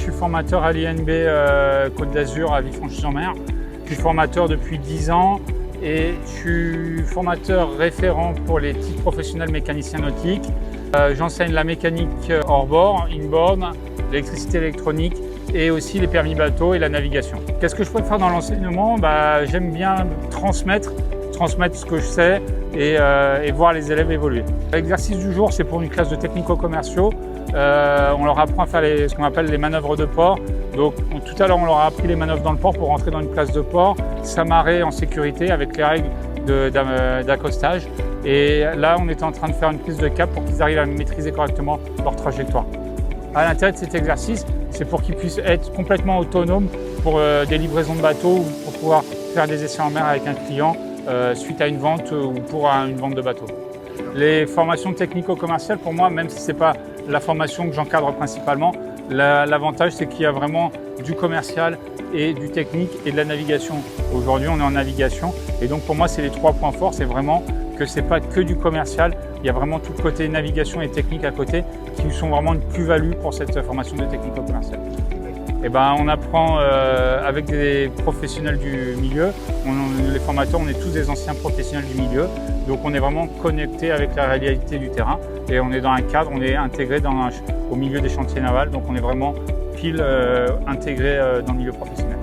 suis formateur à l'INB Côte d'Azur à Villefranche-sur-Mer. Je suis formateur depuis 10 ans et je suis formateur référent pour les titres professionnels mécaniciens nautiques. J'enseigne la mécanique hors-bord, in-board, l'électricité électronique et aussi les permis bateau et la navigation. Qu'est-ce que je préfère dans l'enseignement? J'aime bien transmettre ce que je sais et voir les élèves évoluer. L'exercice du jour, c'est pour une classe de technico-commerciaux. On leur apprend à faire ce qu'on appelle les manœuvres de port. Donc tout à l'heure, on leur a appris les manœuvres dans le port pour rentrer dans une classe de port, s'amarrer en sécurité avec les règles d'accostage. Et là, on est en train de faire une prise de cap pour qu'ils arrivent à maîtriser correctement leur trajectoire. L'intérêt de cet exercice, c'est pour qu'ils puissent être complètement autonomes pour des livraisons de bateaux ou pour pouvoir faire des essais en mer avec un client suite à une vente ou pour une vente de bateau. Les formations technico-commerciales, pour moi, même si ce n'est pas la formation que j'encadre principalement, l'avantage c'est qu'il y a vraiment du commercial et du technique et de la navigation. Aujourd'hui, on est en navigation et donc pour moi, c'est les 3 points forts. C'est vraiment que ce n'est pas que du commercial, il y a vraiment tout le côté navigation et technique à côté qui sont vraiment une plus-value pour cette formation de technico-commercial. On apprend avec des professionnels du milieu. Les formateurs, on est tous des anciens professionnels du milieu. Donc on est vraiment connectés avec la réalité du terrain et on est dans un cadre, on est intégré au milieu des chantiers navals. Donc on est vraiment pile intégré dans le milieu professionnel.